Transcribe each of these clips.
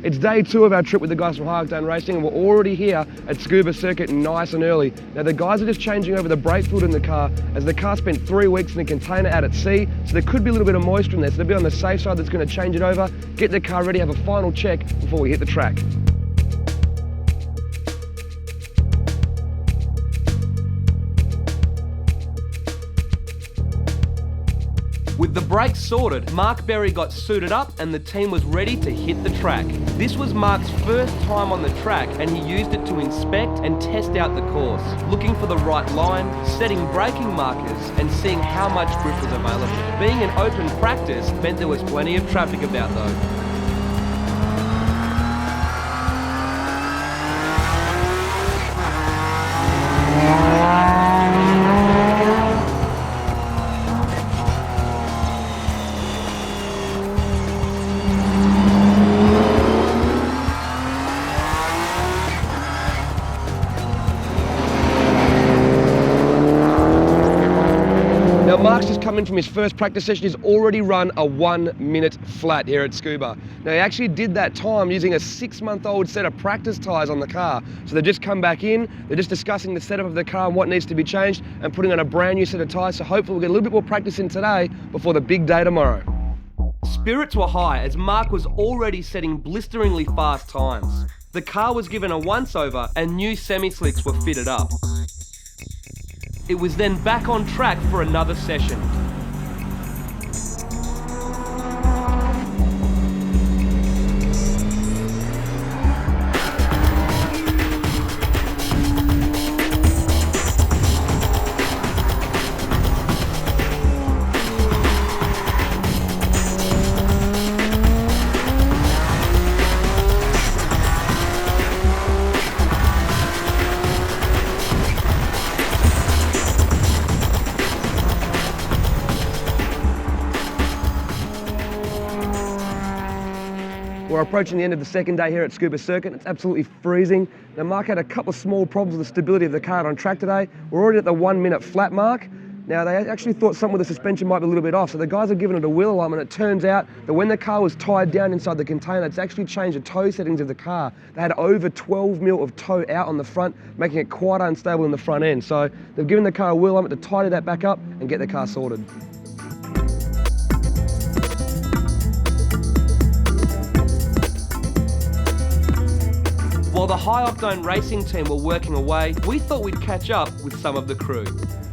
It's day 2 of our trip with the guys from High Octane Racing, and we're already here at Scuba Circuit nice and early. Now the guys are just changing over the brake fluid in the car, as the car spent 3 weeks in a container out at sea, so there could be a little bit of moisture in there, so they'll be on the safe side. That's going to change it over, get the car ready, have a final check before we hit the track. With the brakes sorted, Mark Berry got suited up and the team was ready to hit the track. This was Mark's first time on the track and he used it to inspect and test out the course, looking for the right line, setting braking markers and seeing how much grip was available. Being an open practice meant there was plenty of traffic about though. Now Mark's just come in from his first practice session. He's already run a 1-minute flat here at Scuba. Now he actually did that time using a 6-month-old set of practice tyres on the car. So they've just come back in, they're just discussing the setup of the car and what needs to be changed and putting on a brand new set of tyres. So hopefully we'll get a little bit more practice in today before the big day tomorrow. Spirits were high as Mark was already setting blisteringly fast times. The car was given a once-over and new semi-slicks were fitted up. It was then back on track for another session. We're approaching the end of the second day here at Scuba Circuit. It's absolutely freezing. Now Mark had a couple of small problems with the stability of the car on track today. We're already at the 1-minute flat mark. Now they actually thought something with the suspension might be a little bit off, so the guys have given it a wheel alignment. It turns out that when the car was tied down inside the container, it's actually changed the tow settings of the car. They had over 12 mil of tow out on the front, making it quite unstable in the front end. So they've given the car a wheel alignment to tidy that back up and get the car sorted. While the High Octane Racing team were working away, we thought we'd catch up with some of the crew.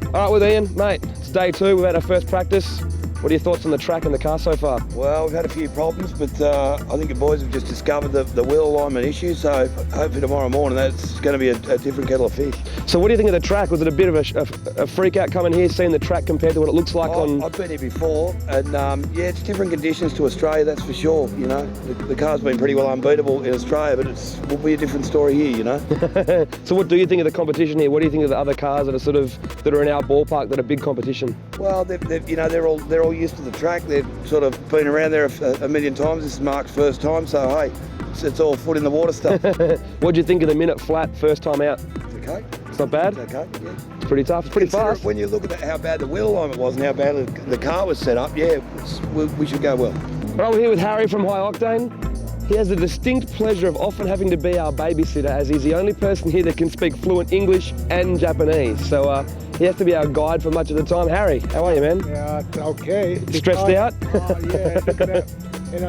All right, with Ian, mate, it's day 2. We've had our first practice. What are your thoughts on the track and the car so far? Well, we've had a few problems, but I think the boys have just discovered the wheel alignment issue, so hopefully tomorrow morning that's going to be a different kettle of fish. So what do you think of the track? Was it a bit of a freak out coming here, seeing the track compared to what it looks like on... I've been here before, and yeah, it's different conditions to Australia, that's for sure, you know. The car's been pretty well unbeatable in Australia, but it will be a different story here, you know. So what do you think of the competition here? What do you think of the other cars that are in our ballpark that are big competition? Well, they're all used to the track. They've sort of been around there a million times. This is Mark's first time, so hey, it's all foot in the water stuff. What do you think of the minute flat first time out? It's okay. It's not bad? It's okay, yeah. It's pretty tough. It's pretty fast. When you look at how bad the wheel alignment was and how bad the car was set up, yeah, we should go well. Right, we're here with Harry from High Octane. He has the distinct pleasure of often having to be our babysitter, as he's the only person here that can speak fluent English and Japanese. So he has to be our guide for much of the time. Harry, how are you, man? Yeah, it's okay. Stressed out? Yeah, look at that. You know,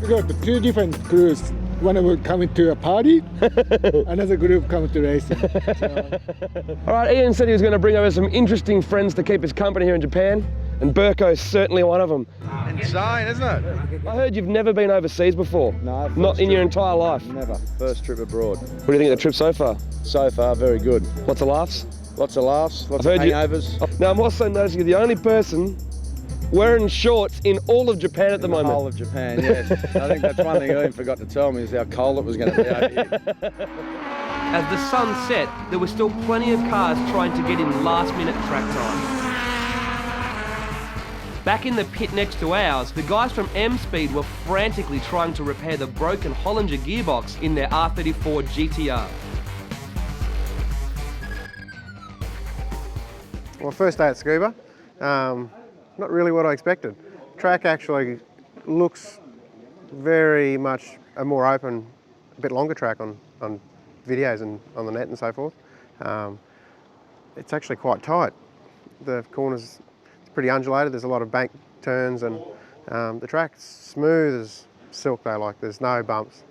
we got the 2 different crews. One of them coming to a party, another group coming to racing. So. All right, Ian said he was going to bring over some interesting friends to keep his company here in Japan, and Burko's certainly one of them. Insane, isn't it? I heard you've never been overseas before. No. Not in your entire life. Never. First trip abroad. What do you think of the trip so far? So far, very good. Lots of laughs? Lots of laughs, lots I've of heard hangovers. Now I'm also noticing you're the only person wearing shorts in all of Japan at the moment. The whole of Japan, yes. I think that's one thing Ian forgot to tell me is how cold it was going to be over here. As the sun set, there were still plenty of cars trying to get in last-minute track time. Back in the pit next to ours, the guys from M-Speed were frantically trying to repair the broken Hollinger gearbox in their R34 GTR. Well, first day at Scuba, not really what I expected. Track actually looks very much a more open, a bit longer track on videos and on the net and so forth. It's actually quite tight. The corners, it's pretty undulated. There's a lot of bank turns, and the track's smooth as silk though. Like there's no bumps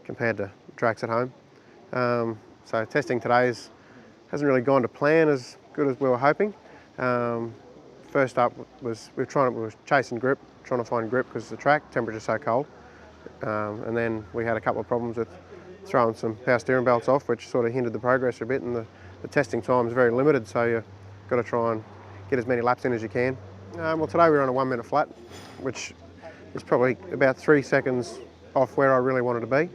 compared to tracks at home. So testing today's hasn't really gone to plan as good as we were hoping. First up was we were chasing grip, trying to find grip because the track temperature's so cold. And then we had a couple of problems with throwing some power steering belts off, which sort of hindered the progress a bit, and the testing time is very limited, so you've got to try and get as many laps in as you can. Well, today we were on a 1 minute flat, which is probably about 3 seconds off where I really wanted to be.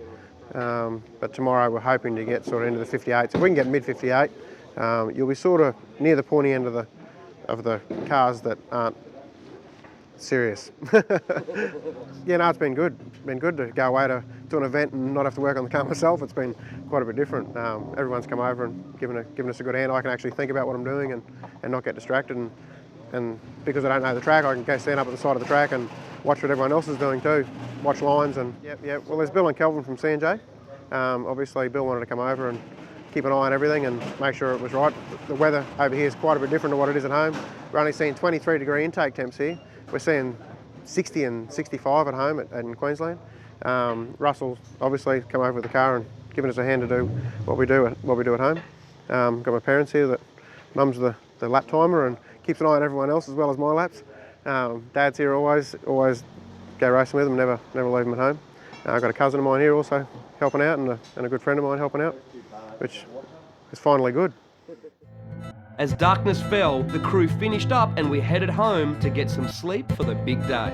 But tomorrow we're hoping to get sort of into the 58s. If we can get mid 58, you'll be sort of near the pointy end of the cars that aren't serious. Yeah, no, it's been good. Been good to go away to an event and not have to work on the car myself. It's been quite a bit different. Everyone's come over and given us a good hand. I can actually think about what I'm doing and not get distracted. And because I don't know the track, I can go stand up at the side of the track and watch what everyone else is doing too. Watch lines and yeah. Well, there's Bill and Kelvin from C&J. Obviously, Bill wanted to come over and keep an eye on everything and make sure it was right. The weather over here is quite a bit different to what it is at home. We're only seeing 23-degree intake temps here. We're seeing 60 and 65 at home in Queensland. Russell's obviously come over with the car and given us a hand to do what we do at home. Got my parents here. That Mum's the lap timer and keeps an eye on everyone else as well as my laps. Dad's here always go racing with him, never leave him at home. I've got a cousin of mine here also helping out and a good friend of mine helping out, which is finally good. As darkness fell, the crew finished up and we headed home to get some sleep for the big day.